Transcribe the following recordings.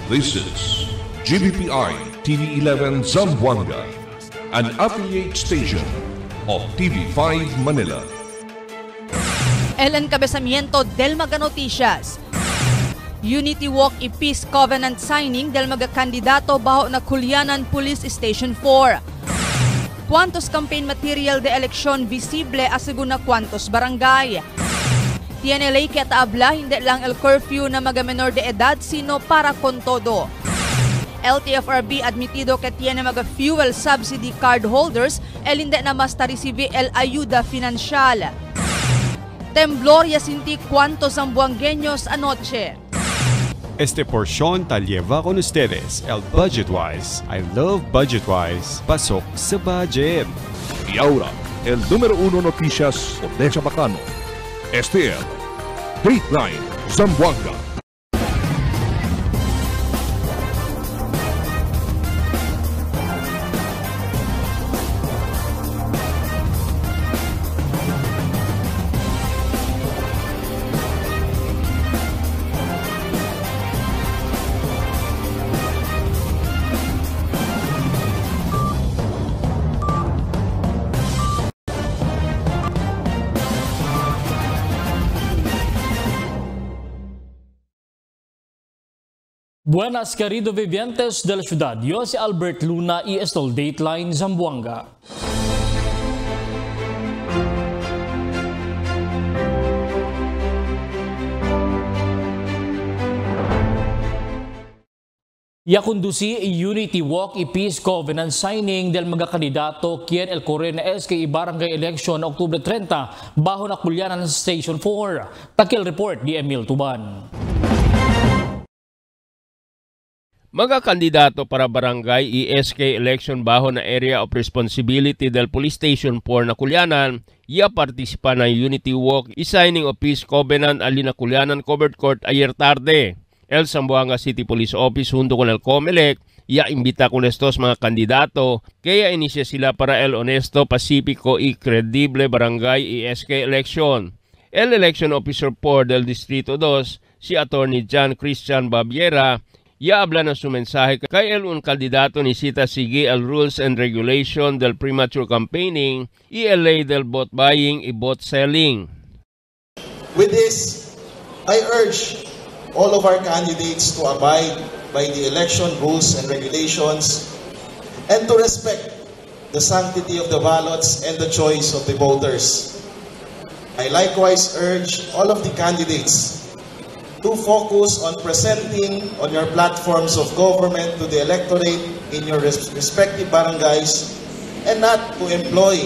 This is GBPI TV11 Zamboanga, an affiliate station of TV5 Manila. El encabezamiento del Maga Noticias. Unity Walk y Peace Covenant signing del mga kandidato bajo na Culianan Police Station 4. Cuantos campaign material de eleksyon visible asegún na cuantos barangay. Tiene ley que atabla hindi lang el curfew na mga menor de edad sino para con todo. LTFRB admitido que tiene mga fuel subsidy card holders el hindi na mas recibe el ayuda financial. Temblor y asinti cuantos zamboangueños anoche. Este porción te lleva con ustedes el Budgetwise. I love Budgetwise. Pasok sa budget. Y ahora, el número 1 noticias de Chabacano. Este es Dateline Zamboanga. Buenas queridos vivientes de la ciudad, yo soy Albert Luna y esto es Dateline Zamboanga. Yakundusi Unity Walk y Peace Covenant signing del mga kandidato quien el corre na SK Barangay Election Octubre 30 bajo na Culianan Station 4. Takil report di Emil Tuban. Mga kandidato para barangay ESK election bajo na area of responsibility del Police Station 4 na Culianan, ia participa na Unity Walk y signing of Peace Covenant alina Culianan Covered Court ayer tarde. El Zamboanga City Police Office junto con el COMELEC ia imbita con estos mga kandidato kaya inicia sila para el honesto, pacífico y credible barangay ESK election. El election officer por del Distrito 2, si Attorney John Christian Babiera, ya habla na su mensaje kay un candidato necesita seguir el rules and regulation del premature campaigning y el ley del vote buying y vote selling. With this, I urge all of our candidates to abide by the election rules and regulations and to respect the sanctity of the ballots and the choice of the voters. I likewise urge all of the candidates to focus on presenting on your platforms of government to the electorate in your respective barangays and not to employ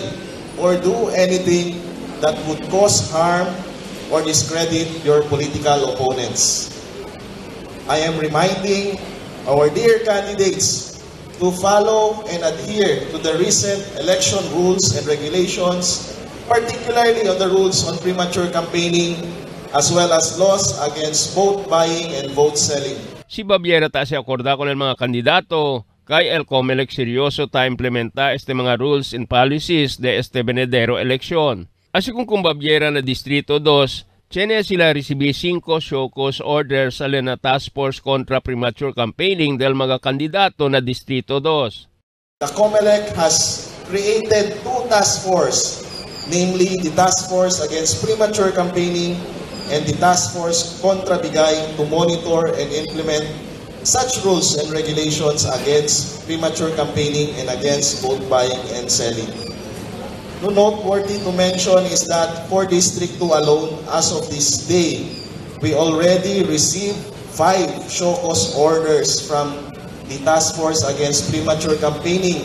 or do anything that would cause harm or discredit your political opponents. I am reminding our dear candidates to follow and adhere to the recent election rules and regulations, particularly on the rules on premature campaigning as well as laws against vote buying and vote selling. Si Babiera ta se acorda con el mga kandidato kay el COMELEC seryoso ta implementa este mga rules and policies de este venidero eleksyon. Así kung Babiera na Distrito 2, tiene sila recibi 5 show cause orders sa na task force kontra premature campaigning del mga kandidato na Distrito 2. The COMELEC has created 2 task force, namely the task force against premature campaigning and the task force kontra bigay to monitor and implement such rules and regulations against premature campaigning and against vote buying and selling. Noteworthy to mention is that for District 2 alone, as of this day, we already received 5 show cause orders from the task force against premature campaigning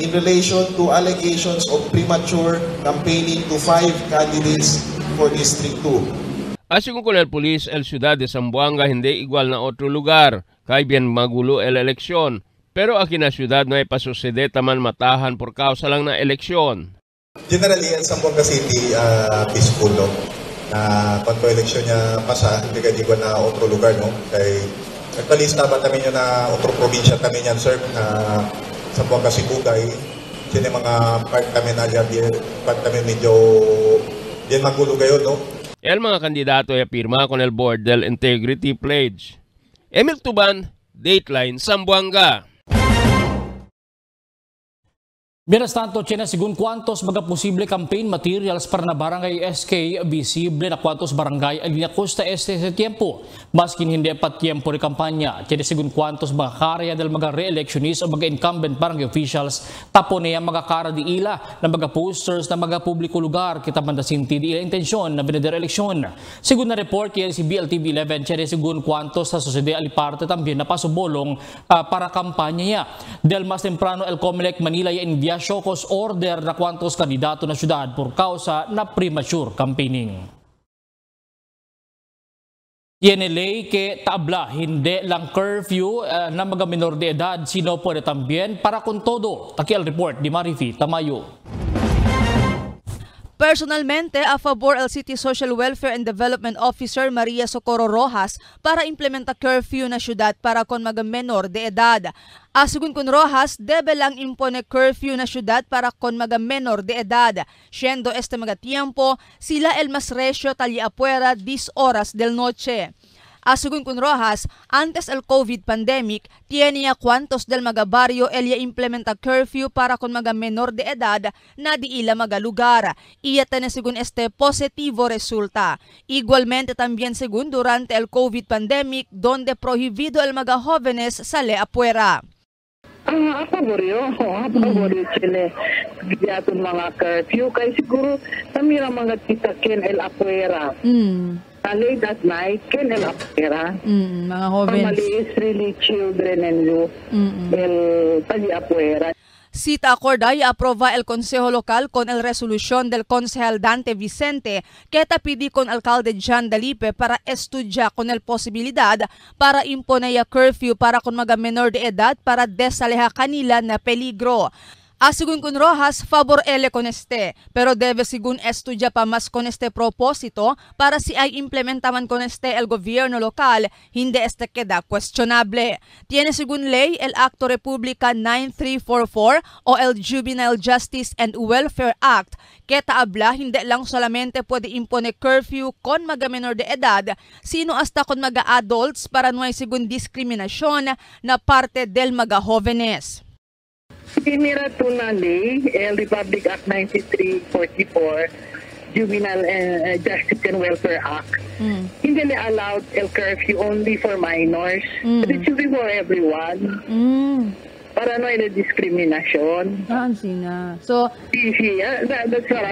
in relation to allegations of premature campaigning to 5 candidates for District 2. Así con el police, el ciudad de Zamboanga hindi igual na otro lugar, kay bien magulo el eleksyon. Pero aquí na ciudad no ay pasucede taman matahan por causa lang na eleksyon. Generally, el Zamboanga City peaceful, no? Pagko eleksyon niya pasa, hindi ka igual na otro lugar, no? Kay nagpalista ba namin yun na otro probinsya namin yan, sir, na Zamboanga Cebu, kay sino mga part namin na dyan, part namin medyo yan magulo kayo, no? El mga kandidato ay pirma con el board del Integrity Pledge. Emil Tuban, Dateline Zamboanga. Mientras tanto, China, según cuantos mga posible campaign materials para na barangay SK, visible na cuantos barangay ang linya Costa Este sa tiempo. Maskin hindi pa tiempo ni kampanya. China, según cuantos mga karya del mga re-electionist o mga incumbent barangay officials, tapo niya mga kara di ila na mga posters na mga publiko lugar kita mandasinti di ila intensyon na veneder eleksyon. Según na report kaya si BLTV11, China, según cuantos sa Sociedad Aliparte también na pasubolong para kampanya niya. Del mas temprano el Comelec Manila ya envía Shokos order na kwantos kandidato na syudad por causa na premature campaigning. Yenelay ke tabla hindi lang curfew na mga menor de edad sino pwede tambien para con todo. Takial report di Marifi Tamayo. Personalmente, a favor el City Social Welfare and Development Officer Maria Socorro Rojas para implementa curfew na syudad para con mga menor de edad. Asugun con Rojas, debe lang impone curfew na syudad para con mga menor de edad. Siendo este mga tiempo, sila el mas resyo tali afuera 10 horas del noche. Asugun con Rojas, antes el COVID pandemic, tiene cuantos del mga barrio elia implementa curfew para con mga menor de edad na di ila mga lugar. Iya tiene según este positivo resulta. Igualmente también según durante el COVID pandemic, donde prohibido el mga jóvenes sale afuera. A favor yun sila giyatong mga curfew kaya siguro tamira mga titakin el afuera. Late at night, can el afuera. Mga jóvenes. Normally is really children and youth el tali afuera. Cita acordada y aprova el Consejo Local con el resolución del concejal Dante Vicente que tapidi con alcalde John Dalipe para estudiar con el posibilidad para imponer curfew para con mga menor de edad para desaleja kanila na peligro. Asugun con Rojas, favor ele con este, pero debe según estudiar pa mas con este propósito para si ay implementaman con este el gobierno local, hindi este queda cuestionable. Tiene según ley el Acto Republica 9344 o el Juvenile Justice and Welfare Act, que taabla hindi lang solamente pwede impone curfew con mga menor de edad, sino hasta con mga adults para no ay según diskriminasyon na parte del mga jóvenes. Pinira to na ley, el Republic Act 9344, Juvenile Justice and Welfare Act. Hindi na allowed el curfew only for minors. But it should be for everyone. Para no ay discrimination. Sina. So, that's what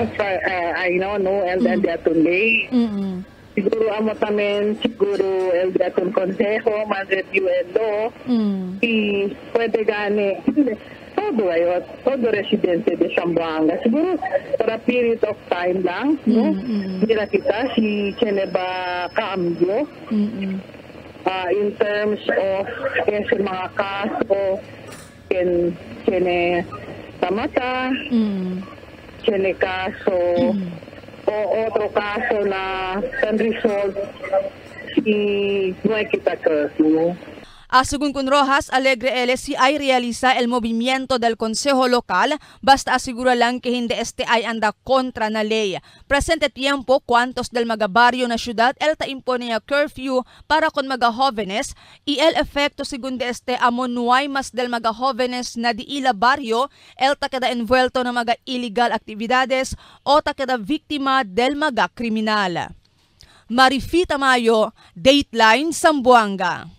I know, no, el daton lay. Siguro amo tamen, siguro el daton consejo, mag-review el law, pwede gani, todo residente de Zamboanga. Siguro para period of time lang, no? Mira kita si Cheneba Cambio in terms of sa mga kaso Chene Tamata, Chene kaso o otro kaso na unresolved si Nuay Kita Curfew. Asugun con Rojas, alegre ele si ay realiza el movimiento del Consejo Local, basta asegura lang que hindi este ay anda kontra na ley. Presente tiempo, cuantos del mga barrio na syudad el ta impone curfew para con mga jóvenes y el efecto según de este amonuay mas del mga jóvenes na di ila barrio el ta queda envuelto na mga illegal actividades o ta queda viktima del mga kriminal. Marifi Tamayo, Dateline Zamboanga.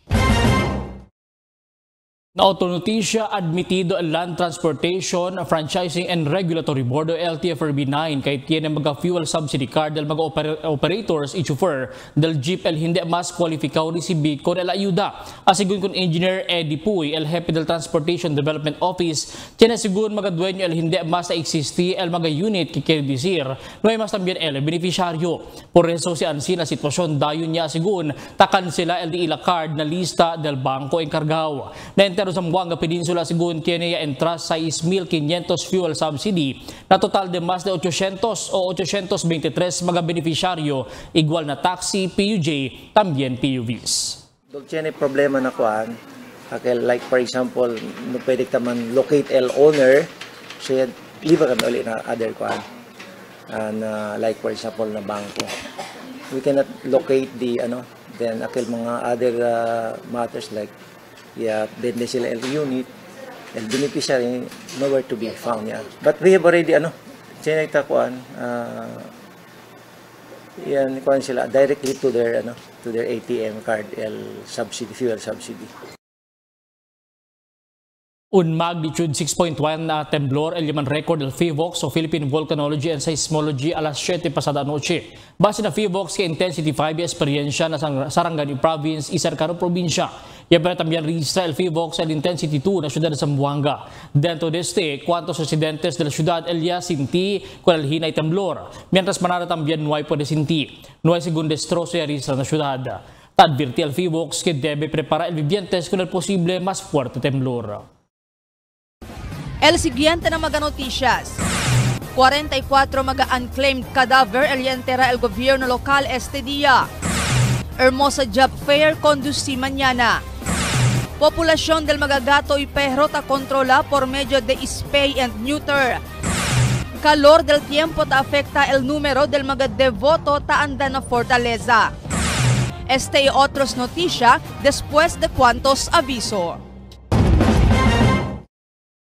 Na autonotisya, admitido ang Land Transportation, Franchising and Regulatory Board o LTFRB9 kay tiene mga fuel subsidy card del mga operators y chauffeur del jeep el hindi mas kwalifikaw recibi con el ayuda. Asigun con Engineer Eddie Puy, el Hepe del Transportation Development Office, tiene sigun mga dueño el hindi mas na existi el mga unit que quiere decir no hay mas también el beneficiario. Por eso si ansi na sitwasyon dayon niya asigun takan sila el di ila card na lista del Banco Encargao. Na sa Zamboanga Peninsula sigun tiene entras 6,500 fuel subsidy na total de mas de 800 o 823 mga beneficiaryo igual na taxi, PUJ, también PUVs. Dog tiene problema na kuan, like for example, no pwede ka man locate el owner, so liba kami ulit na other kuan. And like for example na bangko. We cannot locate the then akil mga other matters like Yeah, then sila el unit, el beneficiary, nowhere to be found. Yeah. But we have already, sinakta kuan, yan kuan sila directly to their ATM card, fuel subsidy. Un magnitude 6.1 na temblor el yaman record del FIVOX o Philippine Volcanology and Seismology alas 7 pasada noche. Base na FIVOX que intensity 5 experiencia na Sarangani Province y cercano probinsya. Ya pero también registra el FIVOX el intensity 2 na ciudad de Zamboanga. Dentro de este, cuantos residentes de la ciudad ya sinti con el hinay temblor, mientras manara también no hay puede sinti. No hay según destrozo ya registra na ciudad. Advirti el FIVOX que debe preparar el vivientes con el posible más fuerte temblor. El siguiente na mga noticias. 44 mga unclaimed cadaver el entera el gobierno local este día. Hermosa Job Fair conduci mañana. Populación del mga gato y perro ta controla por medio de spay and neuter. Calor del tiempo ta afecta el número del mga devoto ta anda na fortaleza. Este y otros noticia después de cuantos aviso.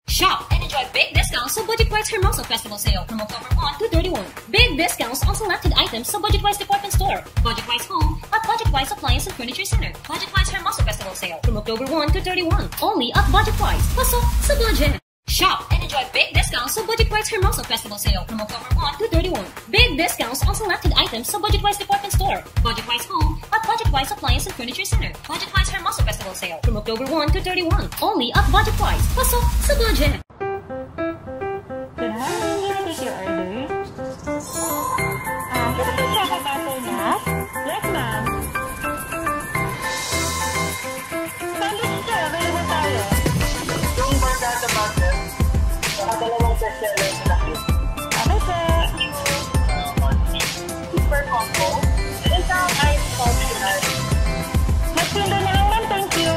Shop and enjoy big discounts sa Budget Wise Hermoso Festival Sale from October 1 to 31. Big discounts on selected items sa Budget Wise Department Store, Budget Wise Home, at Budget Wise Appliance and Furniture Center. Budget Wise Hermoso Festival Sale from October 1 to 31. Only at Budget Wise. Pasok sa budget. Shop and enjoy big discounts sa Budget Wise Hermoso Festival Sale from October 1 to 31. Big discounts on selected items sa Budget Wise Department Store, Budget Wise Home, at Budget Wise Appliance and Furniture Center. Budget Wise Hermoso Festival Sale from October 1 to 31. Only at Budget Wise. Pasok sa budget. Good morning, can I take your order? Can I check a butter nut? Yes, ma'am. Sandwich sir, available tayo. Yung barkada butter, dalawang bestseller sa laki. Okay, sir. Super combo. Isang ice coffee at Mas window na lang, ma'am. Thank you.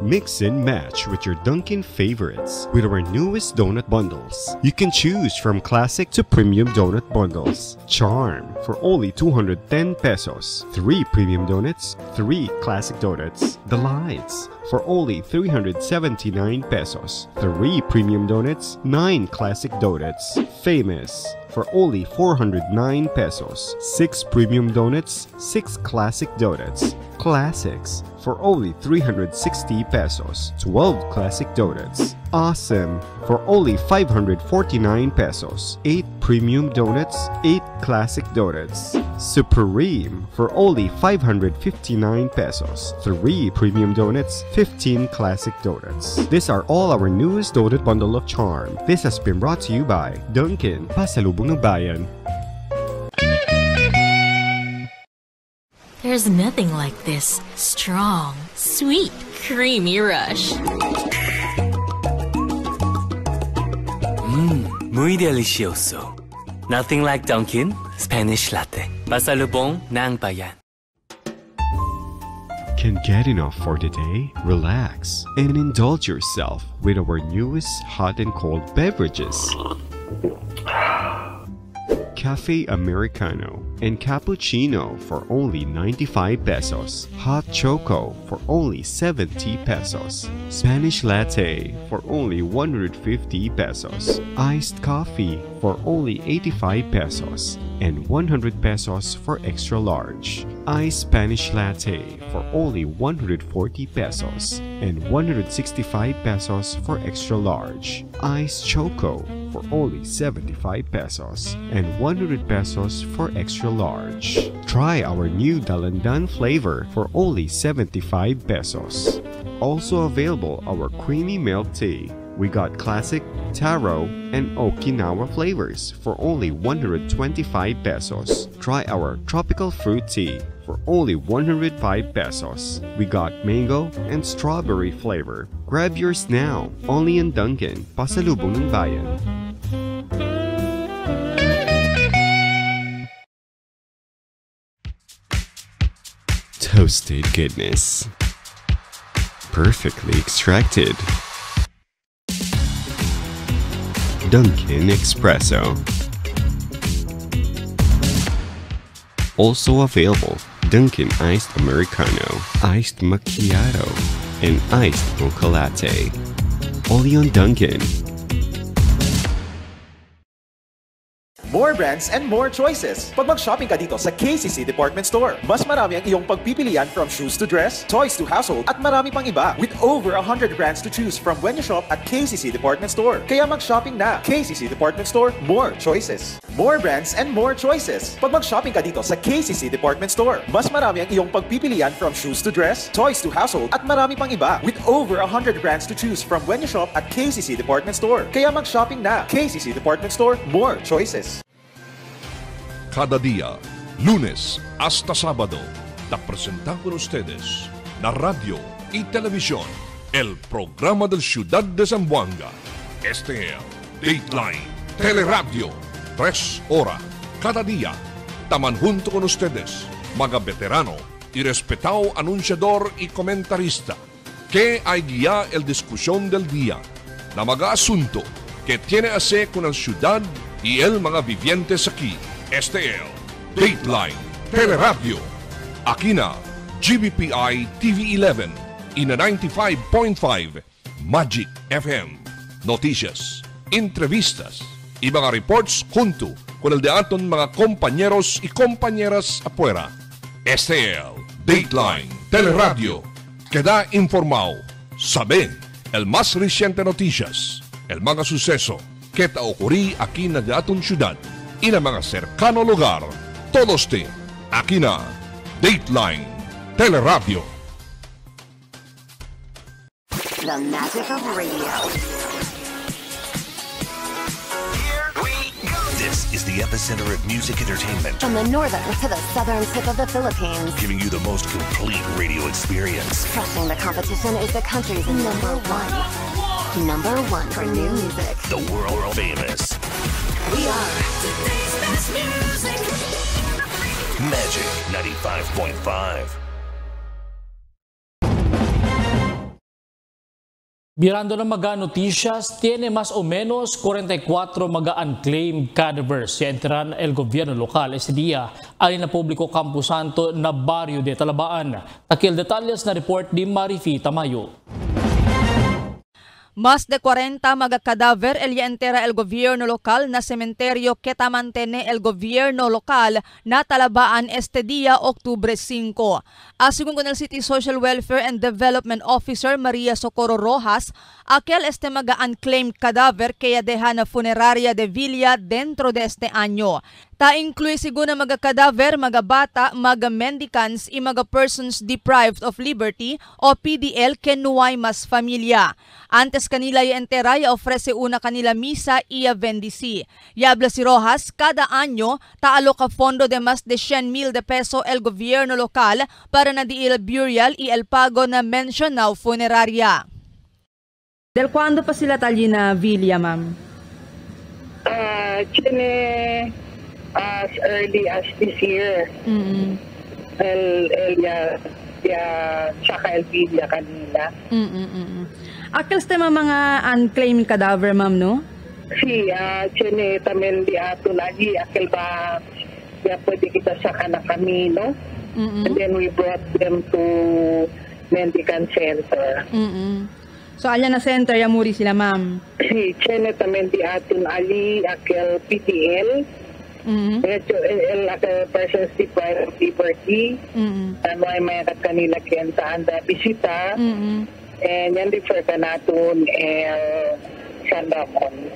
Mix and match with your Dunkin' favorites with our newest donut bundles. You can choose from classic to premium donut bundles. Charm for only 210 pesos. 3 premium donuts, 3 classic donuts. The Lights for only 379 pesos. 3 premium donuts, 9 classic donuts. Famous for only 409 pesos. 6 premium donuts, 6 classic donuts. Classics for only 360 pesos. 12 classic donuts. Awesome for only 549 pesos. 8 premium donuts, 8 classic donuts. Supreme for only 559 pesos. 3 premium donuts, 15 classic donuts. These are all our newest donut bundle of charm. This has been brought to you by Dunkin', Pasalubong ng Bayan. There's nothing like this strong, sweet, creamy rush. Muy delicioso. Nothing like Dunkin' Spanish Latte. Pasalubong ng Bayan. Can't get enough for the day? Relax and indulge yourself with our newest hot and cold beverages. Cafe Americano and Cappuccino for only 95 pesos. Hot Choco for only 70 pesos. Spanish Latte for only 150 pesos. Iced Coffee for only 85 pesos. And 100 pesos for extra large. Iced Spanish Latte for only 140 pesos. And 165 pesos for extra large. Iced Choco for only 75 pesos and 100 pesos for extra large. Try our new Dalandan flavor for only 75 pesos. Also available our creamy milk tea. We got classic, taro, and Okinawa flavors for only 125 pesos. Try our tropical fruit tea for only 105 pesos. We got mango and strawberry flavor. Grab yours now, only in Dunkin', Pasalubong ng Bayan. Toasted goodness. Perfectly extracted. Dunkin' Espresso. Also available, Dunkin' Iced Americano, Iced Macchiato, and Iced Mocha Latte. Only on Dunkin'. More brands and more choices. Pag mag-shopping ka dito sa KCC Department Store, mas marami ang iyong pagpipilian from shoes to dress, toys to household, at marami pang iba. With over 100 brands to choose from when you shop at KCC Department Store. Kaya mag-shopping na. KCC Department Store, more choices. More brands and more choices. Pag mag-shopping ka dito sa KCC Department Store, mas marami ang iyong pagpipilian from shoes to dress, toys to household, at marami pang iba. With over 100 brands to choose from when you shop at KCC Department Store. Kaya mag-shopping na. KCC Department Store, more choices. Cada día, lunes hasta sábado, te presentamos con ustedes la radio y televisión, el programa del Ciudad de Zamboanga. Este es Dateline Teleradio, 3 horas cada día. Taman junto con ustedes, mga veterano y respetado anunciador y comentarista, que hay guía el discusión del día, na mga asunto que tiene a ver con la ciudad y el mga vivientes aquí. Este es Dateline Teleradio. Aquí na GBPI TV11 y na 95.5 Magic FM. Noticias, entrevistas y mga reports junto con el de aton mga compañeros y compañeras afuera. Este es Dateline Teleradio. Queda informado, sabe el más reciente noticias, el mga suceso que te ocurrí aquí na de aton ciudad y na mga cercano lugar. Todos te aquí na Dateline Teleradio. The magic of radio. This is the epicenter of music entertainment. From the northern to the southern tip of the Philippines. Giving you the most complete radio experience. Crushing the competition is the country's number one. Number one for new music. The world famous. We are today's best music. Magic 95.5. Mirando ng mga noticias, tiene más o menos 44 mga unclaimed cadavers si enteran el gobierno local ese día alin na publiko Camposanto na barrio de Talabaan. Takil detalles na report ni Marifi Tamayo. Más de 40 mga kadaver el entera el gobierno local na sementeryo que mantene el gobierno local na Talabaan este día Octubre 5. Asigún con el City Social Welfare and Development Officer Maria Socorro Rojas, aquel este mga unclaimed cadaver que ya deja na funeraria de Villa dentro de este año. Ta-incluye siguro mga kadaver, mga bata, mga mendicants y mga persons deprived of liberty o PDL que no hay más familia. Antes kanila y entera ya ofrece una kanila misa y a bendisi. Y habla si Rojas, cada año taaloca fondo de más de 100,000 de peso el gobierno local para na di el burial y el pago na mencionado funeraria. Del cuando pa sila tali na Villa, ma'am? As early as this year. Tsaka el Villa kanila. Akil tema mga unclaimed cadaver, ma'am, no? Si, tiene también di ato lagi, akil ba, ya pwede kita saka na kami, no? And then we brought them to Mendicant Center. So, alya na center, yamuri sila, ma'am? Si, tiene también di ato ali, akil PTL. El persons deprived of liberty, ano ay may kanila kentaan na bisita, and yan refer ka natin Sandamon.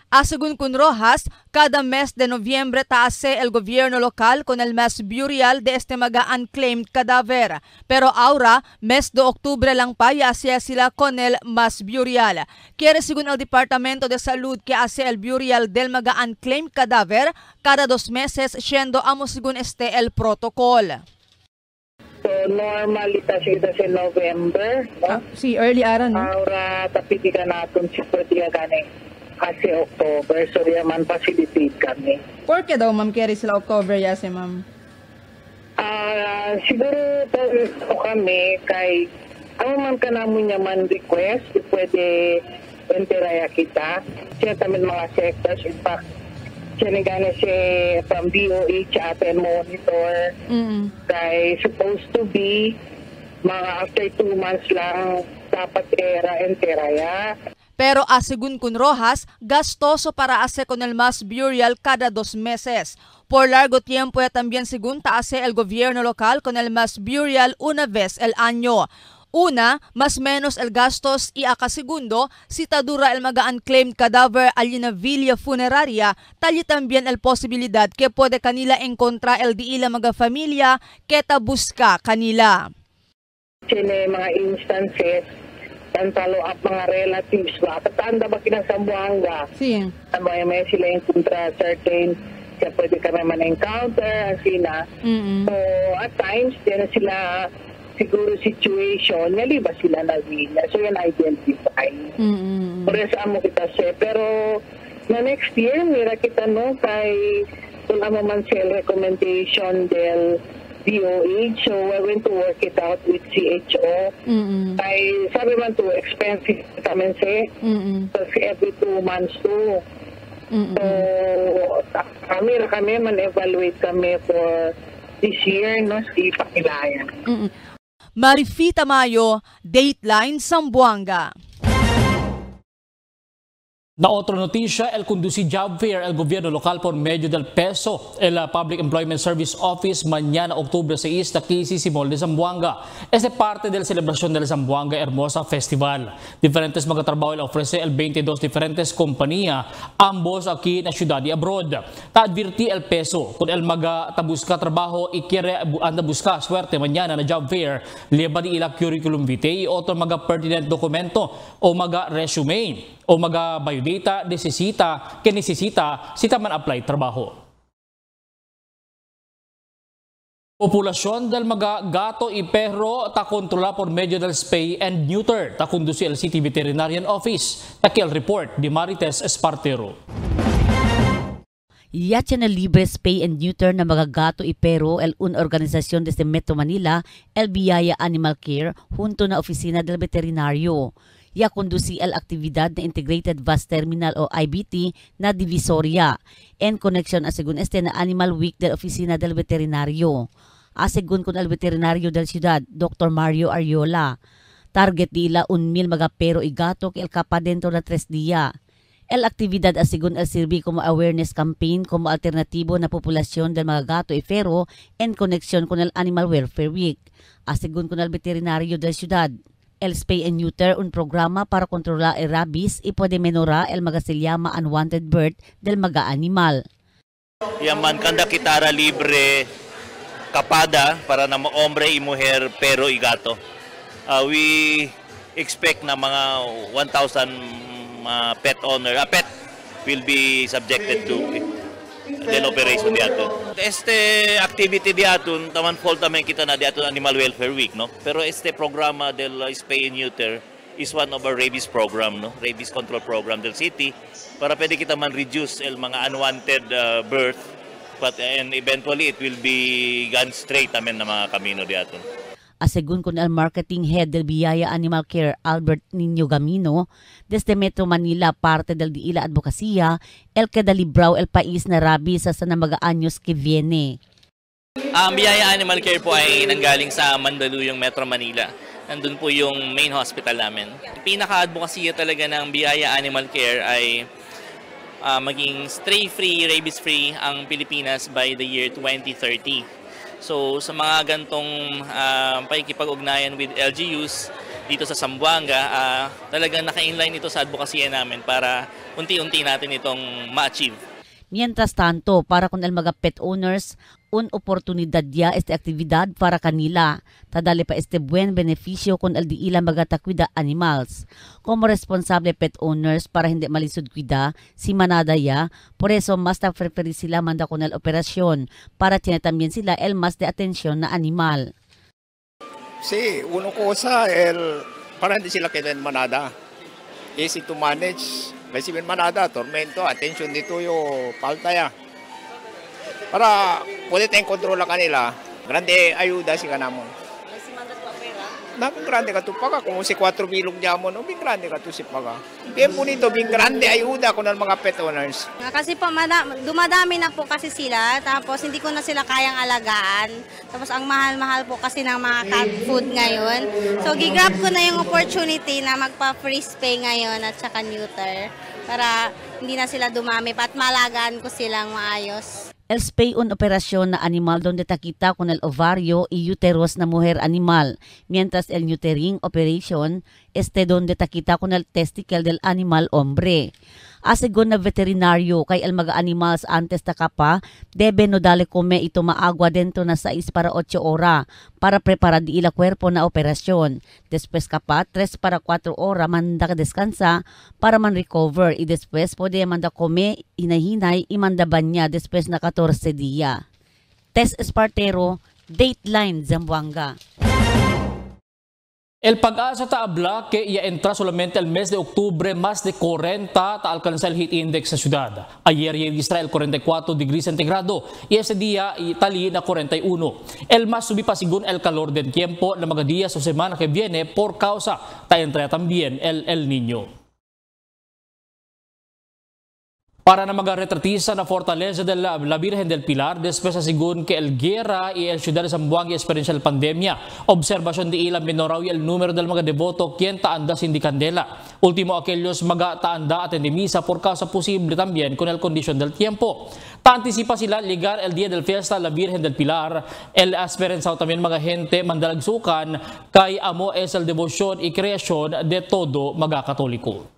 Asegun kun Rojas, cada mes de noviembre taase el gobierno local con el mes burial de este mga unclaimed cadaver. Pero ahora, mes de octubre lang pa y hace sila con el mas burial. Quiere según el Departamento de Salud que hace el burial del mga unclaimed cadaver cada 2 meses siendo amo según este el protocol. So normally kasi ito sa November, no? Si early ara, no? Ahora tapiti ka natin si pwede gani. Kasi October, so yaman facilitate kami. Por qué daw, ma'am, kaya sila October yase, ma'am? Siguro ito kami kay ang man ka namin yaman request, pwede enteraya kita. Siya tamin mga sectors, in fact, Sinigana siya from DOH atin monitor. Kay supposed to be mga after 2 months lang dapat era and teraya. Pero asigun kun Rojas, gastoso para hacer con el mass burial cada 2 meses. Por largo tiempo ya también según hace el gobierno local con el mass burial una vez el año. Una, más menos el gastos y akasegundo, si tadura el maga-unclaimed cadaver allí na villa funeraria, tali también el posibilidad que puede kanila encontra el di ila mga familia que tabuska kanila. Sine mga instances, and follow up mga relatives ba, katanda ba kinasambuanga? Sí. May sila encontra certain kaya pwede kami man-encounter, sina. So, at times, din sila siguro situation, naliba sila na villa. So, yan identify. Por eso amo kita siya. Pero, na next year, mira kita no, kay kung amo man siya recommendation del DOH, so we're going to work it out with CHO. Kay sabi man to expensive naman siya. Kasi every 2 months too. So, kami man-evaluate kami for this year, no, si Pakilayan. Marifita Mayo, Dateline, Zamboanga. Na otra noticia, el conduci job fair el gobierno local por medio del peso. El Public Employment Service Office mañana octubre 6 aquí Simol de Zamboanga. Es de parte de la celebración del Zamboanga Hermosa Festival. Diferentes mga trabaho el ofrece el 22 diferentes compañía, ambos aquí na ciudad y abroad. Ta-advirti el peso kung el maga tabuska trabajo y quiere anda busca suerte mañana na job fair, liba di ila curriculum vitae y otro maga pertinent dokumento o maga resume o maga biodata necesita sita man apply trabaho. Populasyon del mga gato y perro ta kontrola por medio del spay and neuter ta conduce el City Veterinarian Office. Takil report di Marites Espartero. Yatya na libre spay and neuter na mga gato y perro el una organización desde Metro Manila, el Biyaya Animal Care, junto na oficina del veterinario. Ya conduci el actividad na Integrated Bus Terminal o IBT na Divisoria en connection asigun este na Animal Week del Oficina del Veterinario. Asigun con el veterinario del ciudad, Dr. Mario Ariola. Target nila 1,000 mga pero y gato que el kapa dentro na 3 dia. El actividad asigun el sirvi como awareness campaign como alternatibo na populasyon del mga gato y perro en connection con el Animal Welfare Week. Asigun con el veterinario del ciudad. El spay and neuter, un programa para kontrola el rabies y puede menora el mga silyama unwanted birth del mga animal. Yaman kanda kitara libre kapada para na hombre y mujer pero y gato. We expect na mga 1,000 pet owner, pet will be subjected to del operation diaton. Este activity diaton, taman fall tamen kita na diaton Animal Welfare Week, no? Pero este programa del spay and neuter is one of our rabies program, no? Rabies control program del city para pwede kita man reduce el mga unwanted birth, but and eventually it will be gone straight tamen na mga kamino diaton. Asegun con el marketing head del Biyaya Animal Care, Albert Niño Gamino, desde Metro Manila, parte del Diila Advocacia, el que dalibraw el país na rabies sa mga anyos que viene. Ang Biyaya Animal Care po ay nanggaling sa Mandaluyong, Metro Manila. Nandun po yung main hospital namin. Pinaka-advokasya talaga ng Biyaya Animal Care ay maging stray-free, rabies-free ang Pilipinas by the year 2030. So sa mga gantong pakikipag-ugnayan with LGUs dito sa Zamboanga, talagang naka-inline ito sa advokasya namin para unti-unti natin itong ma-achieve. Mientras tanto, para con el mga pet owners, un oportunidad ya este actividad para kanila. Tadali pa este buen beneficio con el diila mga takwida animals. Como responsable pet owners para hindi malisod kwida, si manada ya, por eso mas na-preferi sila manda con el operasyon para tiene también sila el mas de atensyon na animal. Sí, uno cosa, para hindi sila kailan manada. Easy to manage. Recibir manada, tormento, attention dito yung palta ya. Para pwede tayong kontrola kanila, grande ayuda si kanamon. Nabing grande ka to paga. Kung si 4 bilog niya mo, bing grande ka to si paga. Tempo nito, bing grande ayuda ko ng mga pet owners. Kasi po, dumadami na po kasi sila, tapos hindi ko na sila kayang alagaan. Tapos ang mahal-mahal po kasi ng mga cat food ngayon. So, gigrab ko na yung opportunity na magpa-free spay ngayon at saka neuter para hindi na sila dumami at malagaan ko silang maayos. El spay un operasyon na animal donde takita con el ovario y uterus na mujer animal, mientras el neutering operation donde takita con el testicle del animal hombre. Asegon na veterinaryo kay el mga animals antes takapa, debe no dale come ito maagua dentro na 6 para 8 ora para preparar di ila cuerpo na operasyon. Después kapa 3 para 4 ora manda descansa para man recover y después pwede manda come hinahinay imanda banya después na 14 dia. Tess Espartero, Dateline Zamboanga. El Pag-asa taabla que ya entra solamente el mes de octubre más de 40 ta alcanza el heat index sa ciudad. Ayer ya registra el 44 degrees centígrado y ese día tali na 41. El más subi pa según el calor del tiempo na mga días o semana que viene por causa ta entra también el Niño. Para na mag-retratista na Fortaleza de la Virgen del Pilar, después según que el guerra y el ciudad de Zamboanga experiencia el pandemia. Observasyon di ilang minoraw y el número del mga devoto quien taanda sin candela. Último aquellos mga taanda at endemisa por causa posible también con el condición del tiempo. Ta-antisipa sila ligar el día del fiesta la Virgen del Pilar. El esperanzao también mga gente mandalagsukan kay amo es el devoción y creación de todo mga katoliko.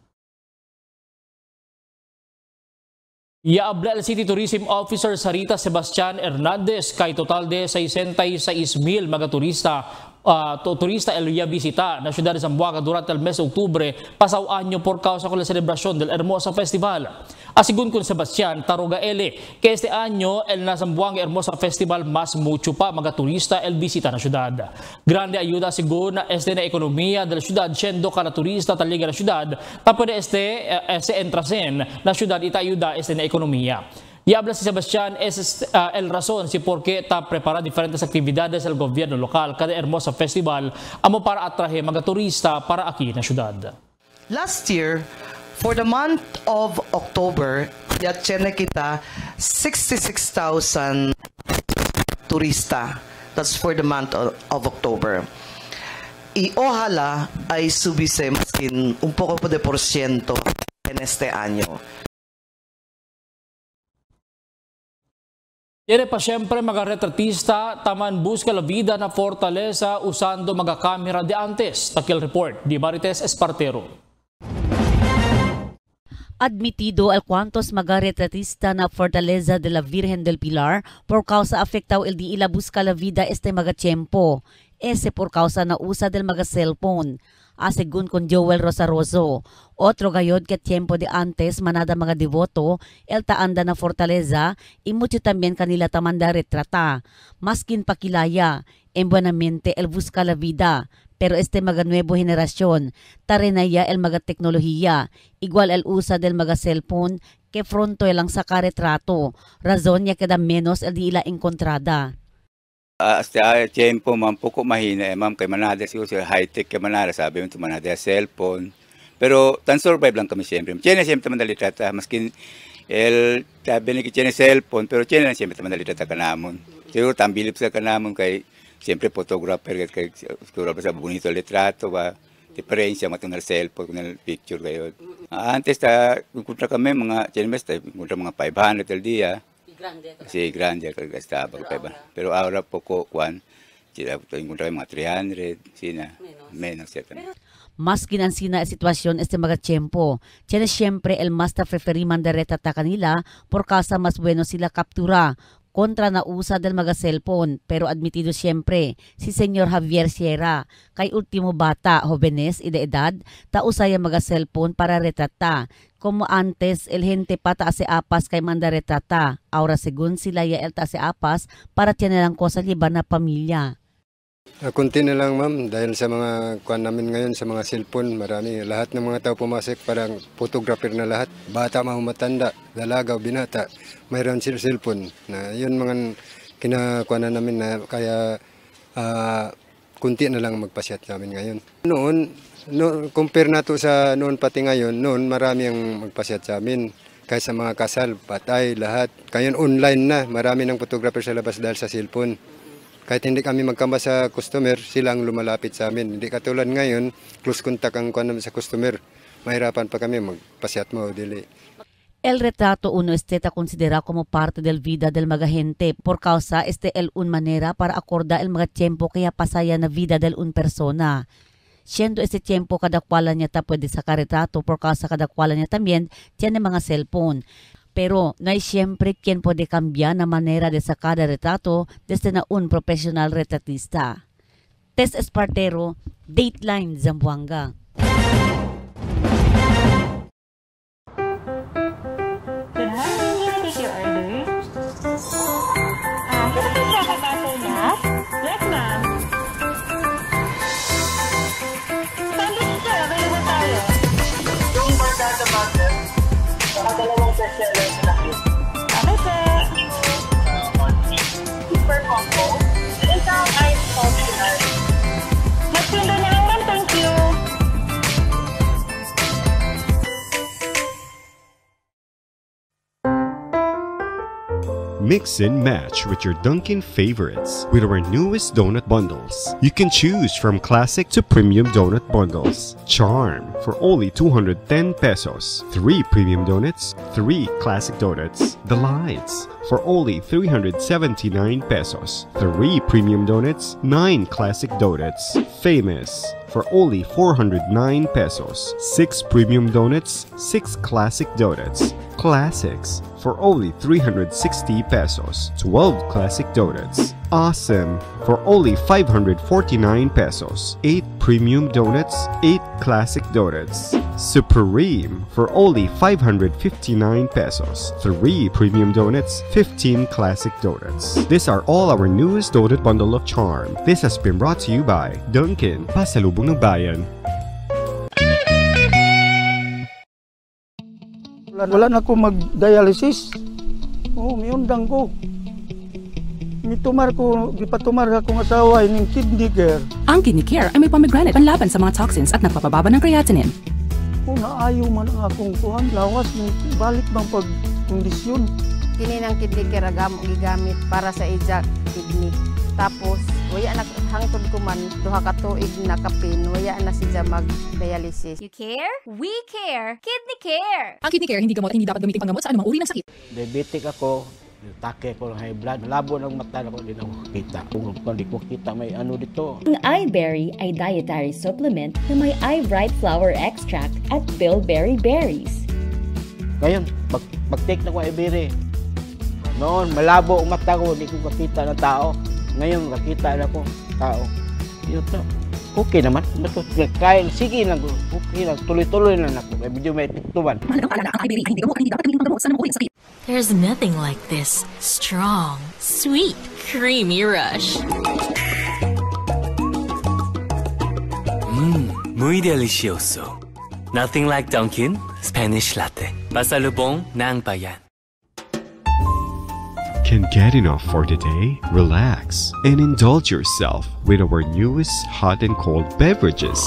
Yaabla el City Tourism Officer Sarita Sebastian Hernandez kay total de 66,000 mga turista el visita na ciudad de Zamboanga durante el mes de octubre pasado año por causa con la celebración del Hermosa Festival. Asigun con Sebastian Tarugaele que este año el na Zamboanga Hermosa Festival más mucho pa mga turista el visita na ciudad. Grande ayuda según este na ekonomiya del ciudad siendo cada turista taliga na ciudad tapos se entrasen na ciudad ita ayuda este na ekonomiya. Y habla si Sebastián, es el razón si por qué está preparando diferentes actividades del gobierno local cada Hermosa Festival amo para atraer mga turista para aquí na syudad. Last year, for the month of October, yatsyene kita 66,000 turista. That's for the month of October. Y ojalá ay subise maskin un poco de porciento en este año. Tiene pa siyempre mga retratista taman busca la vida na Fortaleza usando mga kamera de antes. Takil report di Marites Espartero. Admitido al cuantos mga retratista na Fortaleza de la Virgen del Pilar por causa afectao el di ila busca la vida este mga tiempo. Ese por causa na usa del mga cellphone. Asegun con Joel Rosaroso. Otro gayod que tiempo de antes manada mga devoto, el taanda na Fortaleza, y mucho también kanila tamanda retrata. Maskin pakilaya, en buenamente el busca la vida. Pero este mga nuevo generasyon, tarenaya el mga teknolohiya, igual el usa del mga cellphone, que fronto lang sa karetrato. Razon niya kada menos el di ila encontrada. Hasta tiempo man poco mahina ma'am kay manada siguro high-tech kay manada sabi mo manada cellphone. Pero tan survive lang kami siyempre. Tiene siyempre madali trata maskin el sabi ni tiene cellphone pero tiene siyempre madali trata kanamon. Siguro tambilip sa kanamon kay siyempre photographer kay siguro sa bonito litrato ba diferensya matong cellphone kun picture kayo. Antes ta kuntra kami mga tiene kuntra mga 500 al dia. Si grande que estaba pero ahora poco Juan sila encontré mga 300 sina menos cierto. Mas ginansina sitwasyon este mga tiempo. Tiene siempre el mas ta preferiman de retata kanila por causa mas bueno sila kaptura kontra na usa del mga cellphone pero admitido siempre si Señor Javier Sierra kay ultimo bata jóvenes y de edad ta usaya mga cellphone para retrata. Como antes, el gente pa taase apas kay manda retrata. Ahora según sila ya el taase apas para tiyan lang ko sa liba na pamilya. Kunti na lang ma'am dahil sa mga kuan namin ngayon sa mga cellphone marami lahat ng mga tao pumasok parang photographer na lahat bata matanda dalaga o binata mayroon sila cellphone na yun mga kinakuanan namin na kaya kunti na lang magpasyat namin ngayon. Noon, compare nato sa noon pati ngayon, noon marami ang magpasyat sa amin. Kahit sa mga kasal, patay, lahat. Ngayon online na, marami ng photographer sa labas dahil sa cellphone. Kahit hindi kami magkamba sa customer, sila ang lumalapit sa amin. Hindi katulad ngayon, close contact ang kuwan namin sa customer. Mahirapan pa kami magpasyat mo, dili. El retrato uno está considerado como parte del vida del mga gente por causa el un manera para acorda el mga tiempo kaya pasaya na vida del un persona. Siendo tiempo kada kwala niya ta pwede sa retrato por causa kada kwala niya también tiene mga cellphone. Pero no hay siempre quien puede cambiar la manera de sacar el retrato desde na un profesional retratista. Tess Espartero, Dateline Zamboanga. Yes, ma'am. Sandwich sir, available tayo. Yung barkada butter, saka dalawang bestseller sa akin. Okay, sir. Super combo. Isang ice coffee ice. Mas pindo na lang, ma'am. Thank you. Mix and match with your Dunkin' favorites with our newest donut bundles. You can choose from classic to premium donut bundles. Charm for only 210 pesos. 3 premium donuts, 3 classic donuts. Delights for only 379 pesos. 3 premium donuts, 9 classic donuts. Famous for only 409 pesos. 6 premium donuts, 6 classic donuts. Classics for only 360 pesos. 12 classic donuts. Awesome for only 549 pesos. 8 premium donuts, 8 classic donuts. Supreme for only 559 pesos. 3 premium donuts, 15 classic donuts. These are all our newest donut bundle of charm. This has been brought to you by Dunkin', Pasalubong ng Bayan. Wala na ako mag-dialysis. Oo, miundang ko. Mitumar ko, gipatumar akong asawa ng kidney care. Ang kidney care ay may pomegranate panlaban sa mga toxins at nagpapababa ng creatinine. Kung naayo man ang akong kuhan, lawas, balik bang pagkondisyon. Kini ng kidney care gigamit para sa ija kidney. Tapos, waya na hangtod ko man, duha ka tuig na kapin, waya na siya mag-dialysis. You care? We care! Kidney Care! Ang kidney care hindi dapat gamitin panggamot sa anumang uri ng sakit. Diabetic ako, take ko ng high blood, malabo ng mata ko, hindi ako kita. Kung hindi ko kita, may ano dito. Ang iBerry ay dietary supplement na may iBright flower extract at bilberry berries. Ngayon, pag-take na ko iBerry, noon malabo ang mata ko, hindi ko makita ng tao. Ngayon, nakita na ko tao. Yun to. Okay naman. Kain, sige lang. Okay lang. Tuloy-tuloy lang ako. May video may tiktuban. There's nothing like this strong, sweet, creamy rush. Muy delicioso. Nothing like Dunkin' Spanish Latte. Pasalubong ng Bayan. Can get enough for the day? Relax and indulge yourself with our newest hot and cold beverages.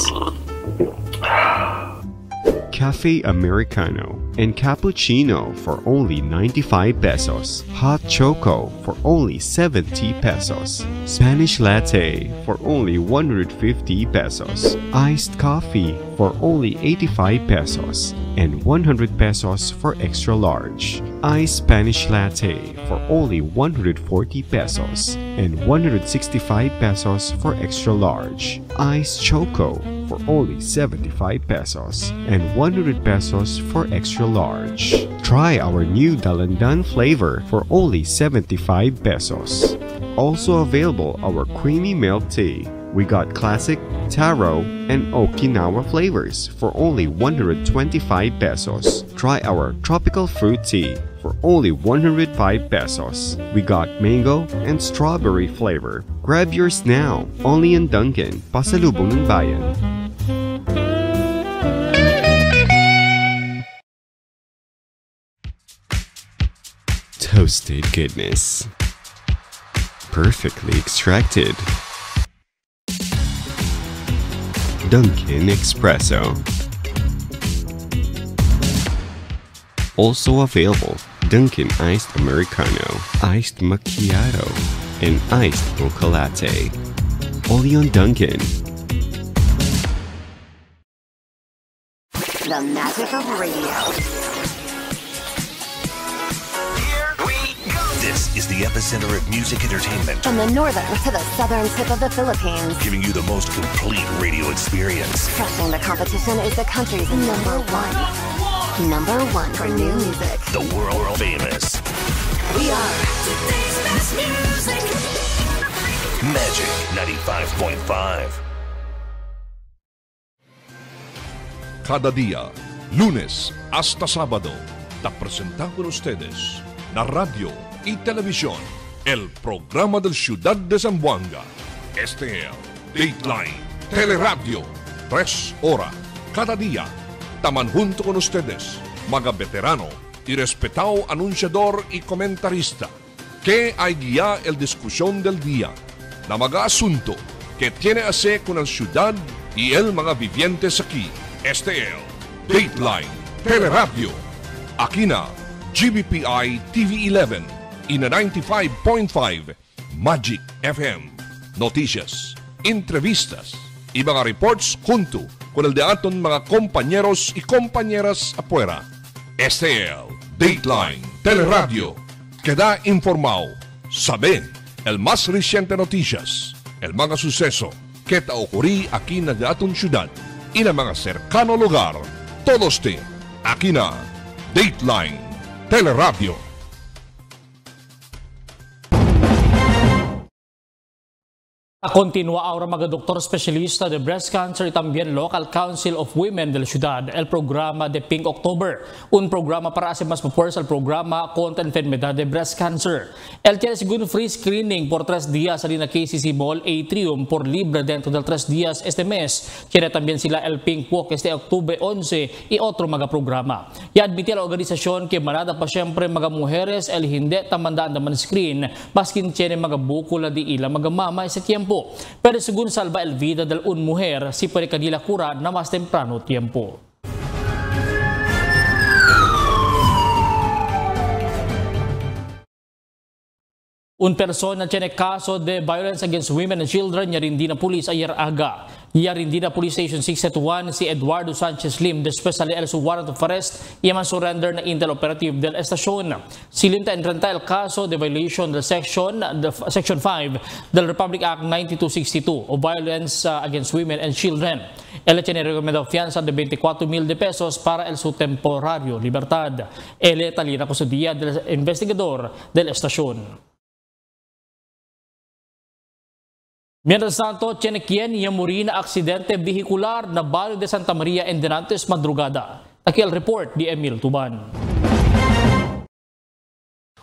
Cafe Americano and Cappuccino for only 95 pesos. Hot Choco for only 70 pesos. Spanish Latte for only 150 pesos. Iced Coffee for only 85 pesos. And 100 pesos for extra large. Iced Spanish Latte for only 140 pesos. And 165 pesos for extra large. Iced Choco for only 75 pesos and 100 pesos for extra large. Try our new Dalandan flavor for only 75 pesos. Also available our creamy milk tea. We got classic, taro, and Okinawa flavors for only 125 pesos. Try our tropical fruit tea for only 105 pesos. We got mango and strawberry flavor. Grab yours now, only in Dunkin', Pasalubong ng Bayan. Toasted goodness. Perfectly extracted. Dunkin' Espresso. Also available, Dunkin' Iced Americano, Iced Macchiato, and Iced Mocha Latte. Only on Dunkin'. The magic of radio. This is the epicenter of music entertainment. From the northern to the southern tip of the Philippines. Giving you the most complete radio experience. Crushing the competition is the country's number one. Number one for new music. The world famous. We are today's best music. Magic 95.5. Cada día, lunes hasta sábado, te presentamos con ustedes na radio y televisión el programa del Ciudad de Zamboanga. Este es Dateline Teleradio, 3 horas cada día. Taman junto con ustedes, mga veterano y respetado anunciador y comentarista, que hay guía el discusión del día, na mga asunto que tiene a ver con la ciudad y el mga vivientes aquí. Este es Dateline Teleradio. Aquí na GBPI TV11 y na 95.5 Magic FM. Noticias, entrevistas y mga reports junto con el de aton mga compañeros y compañeras afuera. Este es Dateline Teleradio. Queda informado, sabe el más reciente noticias, el mga suceso que te ocurrí aquí na de aton ciudad y na mga cercano lugar. Todos te aquí na Dateline Teleradio. Continúa ahora mga doktor espesyalista de breast cancer y también Local Council of Women de la ciudad el programa de Pink October, un programa para hacer más popular el programa contra enfermedad de breast cancer. El tiene según free screening por 3 días en la KCC Mall Atrium por libre dentro del 3 días este mes. Tiene también sila el Pink Walk este Octubre 11 y otro mga programa. Y admite la organisasyon que manada pa siyempre mga mujeres el hindi tamandaan naman screen maskin tiene mga bukula di ila mga mama sa tiempo. Pero según salva el vida del un mujer, si puede kanila cura na mas temprano tiempo. Un persona tiene caso de violence against women and children Yarindina Police ayer aga. Yarindina Police Station 671 si Eduardo Sanchez Lim después sale el su warrant of arrest y man surrender na intel operative del estasyon. Silinta entrenta el caso de violation del Section 5 del Republic Act 9262 o violence against women and children. Él tiene recomendado fianza de 24,000 pesos para el su temporario libertad. Él talina ko sa dia del investigador del estasyon. Mientras tanto, tiene quien yamuri na aksidente vehicular na barrio de Santa Maria en Denantes madrugada. Aquí el report de Emil Tuban.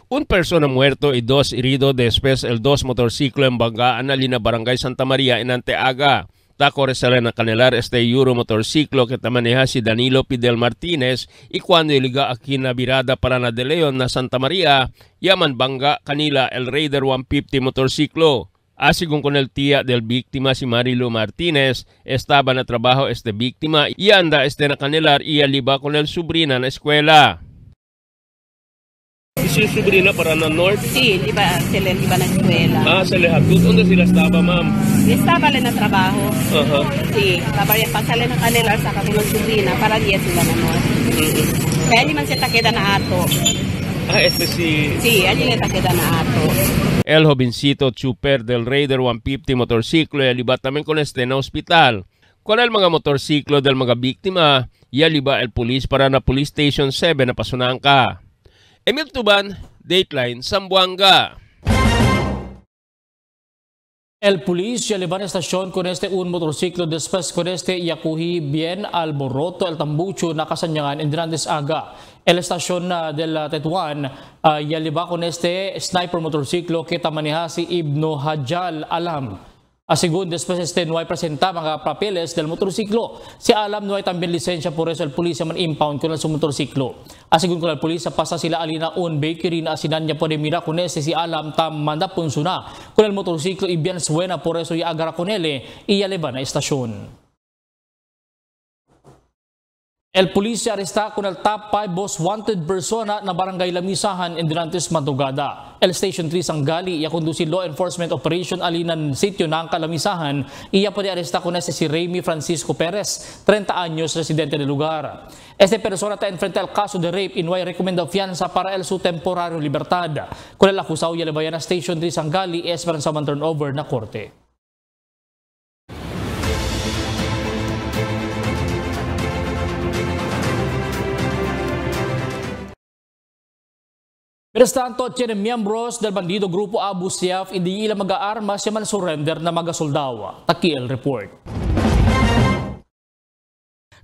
Un persona muerto y 2 heridos después el 2 motorciclo en Bangaan na lina Barangay Santa Maria en Anteaga. Tako resala na kanilar este Euro motorciclo que tamaneha si Danilo Pidel Martinez y cuando iliga aquí na birada para na De Leon na Santa Maria, yaman bangga kanila el Raider 150 motorciclo. Asigún con el tía del víctima si Marilu Martinez, estaba na trabajo este víctima y anda este na kanilar y aliba con el sobrina na eskwela. Si sobrina para na North? Sí, sila iba na eskwela. Ah, sa Lehabdut. Unde sila estaba, ma'am? Estaba na trabajo. Aha. Sí, pasale na kanilar sa katunong sobrina para diya sila na North. Kaya di man siya takeda na ato. Ah, este sí. Sí, allí le queda na ato. El jovencito chuper del Raider 150 motorciclo y aliba también con este na hospital. Con el mga motorciklo del mga biktima, y aliba el pulis para na Police Station 7 na pasunaan ka. Emil Tuban, Dateline, Zamboanga. El policía lleva a la estación con un motorciclo después con yakuhi bien alboroto el tambucho na kasanyangan en Denantes Aga. El estación del Tetuan lleva con sniper motorciclo que tamaneha si Ibno Hajal Alam. Según después no hay presenta mga papeles del motorciclo. Si Alam no hay también licencia, por eso el policía man impound con el motorciclo. Según con el policía pasa sila alina un bakery na asinan niya por mira con si Alam tam manda punsuna con el motorciclo y bien suena, por eso ya agara con él y ya leva na estasyon. El Policia aresta con el top 5 most wanted persona na barangay Lamisahan in Durantes, Madrugada. El Station 3 Sanggali iya conduci law enforcement operation alinan sitio ng Lamisahan. Iya pa aresta con si Remy Francisco Perez, 30 años, residente del lugar. Este persona está enfrente al caso de rape y no hay recomendado fianza para el su temporario libertad. Con el acusado ya levayan a Station 3 Sanggali y esperan sa turnover na korte. Mientras tanto, tiene miembros del bandido Grupo Abu Sayyaf hindi ila mag-aarmas yaman surrender na mga-soldawa. Taki el report.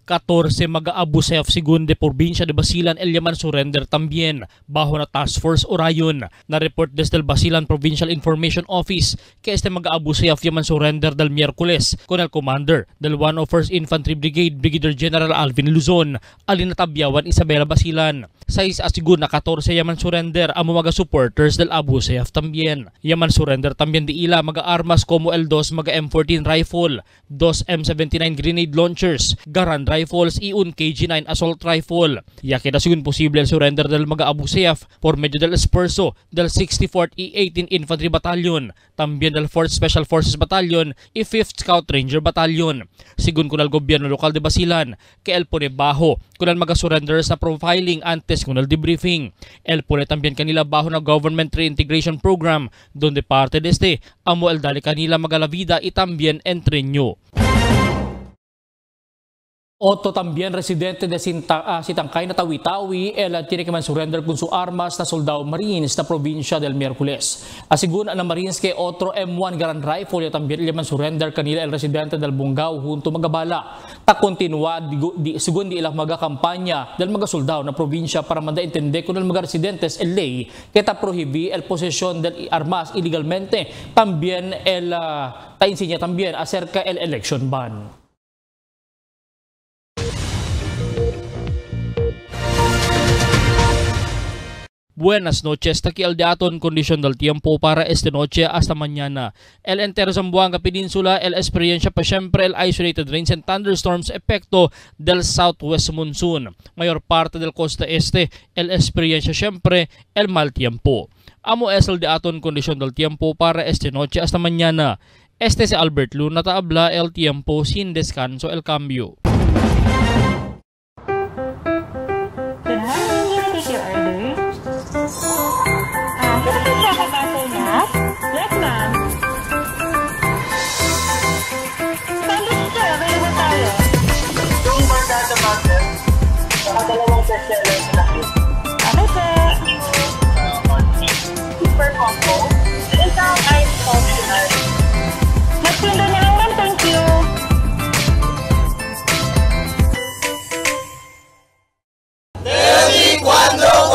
14 mag-Abu Sayyaf Sigunde Provincia de Basilan el Yaman surrender también bajo na Task Force Orion. Na report desde el Basilan Provincial Information Office que este mag-Abu Sayyaf Yaman surrender del miércoles con el commander del 101st Infantry Brigade Brigadier General Alvin Luzon alin natabyawan Isabela Basilan. 6 asigun na 14 Yaman surrender ang mga supporters del Abu Sayyaf también. Yaman surrender también di ila mag-armas como el 2 mag-M14 rifle, 2 M79 grenade launchers, Garand rifles y un KG9 assault rifle. Ya queda según posible el surrender del mga Abu Sayyaf por medio del esfuerzo del 64th E18 Infantry Battalion, también del 4th Special Forces Battalion y 5th Scout Ranger Battalion. Según con el gobierno lokal de Basilan, que el pone bajo con el mga surrenders na profiling antes con el debriefing. El pone también kanila bajo na Government Reintegration Program, donde parte de este amo el dali kanila magala vida y también entreño. Otro también residente de Sitangkay na Tawi-Tawi, el tiene que man surrender con su armas na soldado Marines na probinsya del miércoles. Asigun ang Marines que otro M1 Garand rifle también el man surrender kanila el residente del Bungao junto magabala. Ta continua según di ilang mga kampanya del mga soldado na probinsya para manda entender con el mga residentes el ley que ta prohibí el posesión del armas ilegalmente. También el ta enseña también acerca el election ban. Buenas noches, aquí el dato en condición del tiempo para esta noche hasta mañana. El entero Zamboanga Peninsula, el experiencia pa siempre el isolated rains and thunderstorms epekto del southwest monsoon. Mayor parte del costa este, el experiencia siempre el mal tiempo. Amo es el dato en condición del tiempo para esta noche hasta mañana. Este es Albert Luna, habla el tiempo sin descanso el cambio. Yes, ma'am. Available tayo. Yung barkada master, dalawang bestseller na yun. Okay, sir. Super combo. Isang ice optional. Magtinda na lang, ma'am. Thank you. Cuando.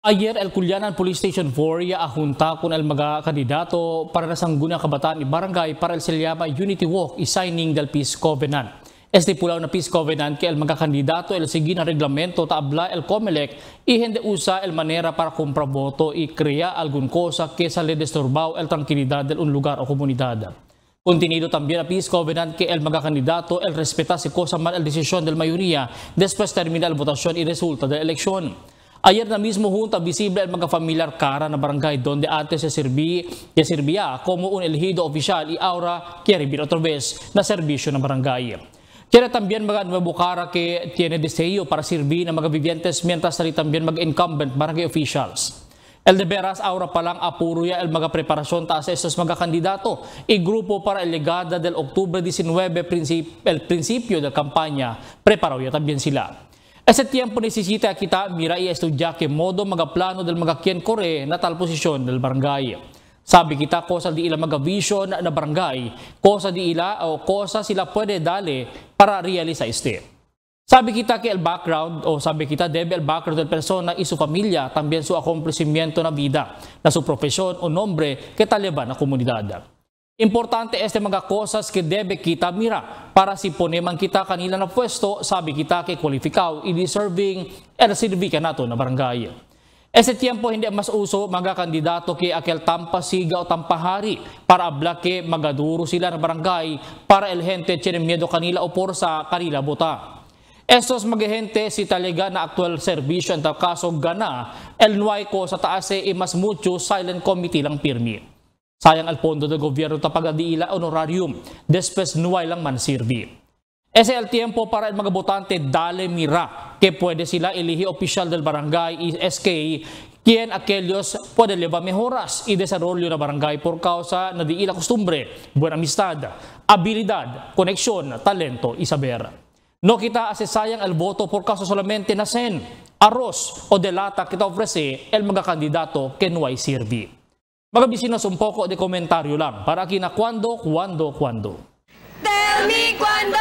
Ayer, el Culianan Police Station 4 ya ahunta con el mga kandidato para na sangguniang kabataan ni Barangay para el Selyama Unity Walk y signing del Peace Covenant. Estipulaw na Peace Covenant que el mga kandidato el sige na reglamento tabla el COMELEC y hindi usa el manera para comprar voto y crea algún cosa que sa le destorbao el tranquilidad del un lugar o comunidad. Contenido también a Peace Covenant que el mga kandidato el respetase cosa man el desisyon del mayoría después termina el votación y resulta de eleksyon. Ayer na mismo junta visible ang mga familiar cara na barangay donde antes se servía como un elegido oficial y ahora quiere vir otra vez na serbisyo ng barangay. Quiere también mga nuevo cara que tiene deseo para servir ng mga vivientes mientras rin también mag-incumbent barangay officials. El de veras ahora pa lang apuro ya el mga preparasyon taas estos mga kandidato y grupo para el legada del Octubre 19 el principio de kampanya preparaw ya también sila. Ese tiempo necesita kita mira y estudiar que modo mga plano del mga quien corre na tal posisyon del barangay. Sabi kita cosa di ila mga vision na barangay, cosa di ila o cosa sila pwede dale para realiza este. Sabi kita que el background o sabi kita debe el background del persona y su familia, también su acontecimiento na vida, na su profesyon o nombre que taliban na komunidad. Importante este mga cosas que debe kita mira para si poneman kita kanila na pwesto, sabi kita kay kwalifikaw, i-deserving RCDB ka nato na barangay. Ese tiempo hindi mas uso mga kandidato kay akel tampasiga o tampahari para ablake magaduro sila na barangay para el gente tiene miedo kanila o porsa kanila bota. Estos magahente si talaga na aktual serbisyo ang kaso gana el nuay ko sa taas e mas mucho silent committee lang pirmi. Sayang al pondo del gobyerno tapagadiila honorarium, despes nuay lang man sirvi. Ese el tiempo para el mga botante dale mira que puede sila ilihi opisyal del barangay SK quien aquellos puede llevar mejoras y desarrollo na barangay por causa na diila costumbre, buena amistad, habilidad, koneksyon, talento y saber. No kita asesayang el voto por causa solamente na sen, arroz o delata kita ofrece el mga kandidato que nuay sirvi. Mga bisino un poco de komentaryo lang para kina cuando. Tell me cuando.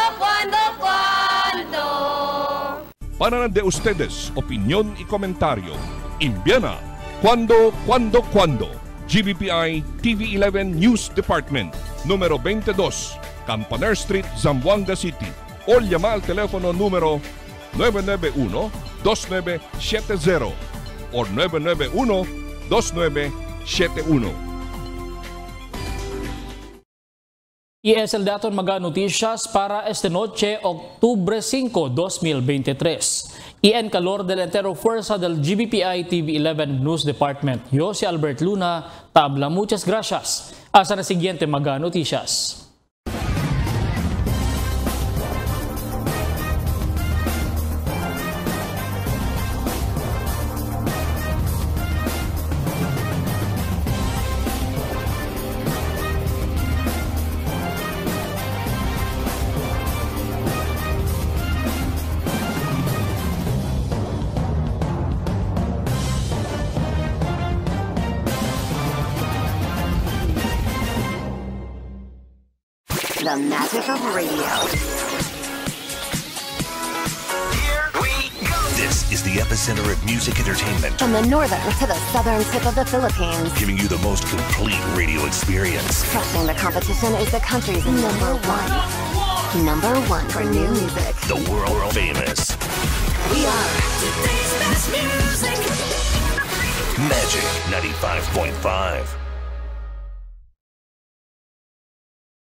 Para de ustedes, opinión y comentario. Envíana cuando. GBPI TV11 News Department, número 22, Campaner Street, Zamboanga City. O llama al teléfono número 991-2970 o 991-2971. Y es el dato en mga noticias para esta noche, Octubre 5, 2023. Y en calor de la entera fuerza del GBPI TV11 News Department, yo si Albert Luna, tabla muchas gracias. Hasta la siguiente mga noticias. The magic of radio. Here we go. This is the epicenter of music entertainment. From the northern to the southern tip of the Philippines. Giving you the most complete radio experience. Crushing the competition is the country's number one. Number one for new music. The world famous. We are today's best music. Magic 95.5.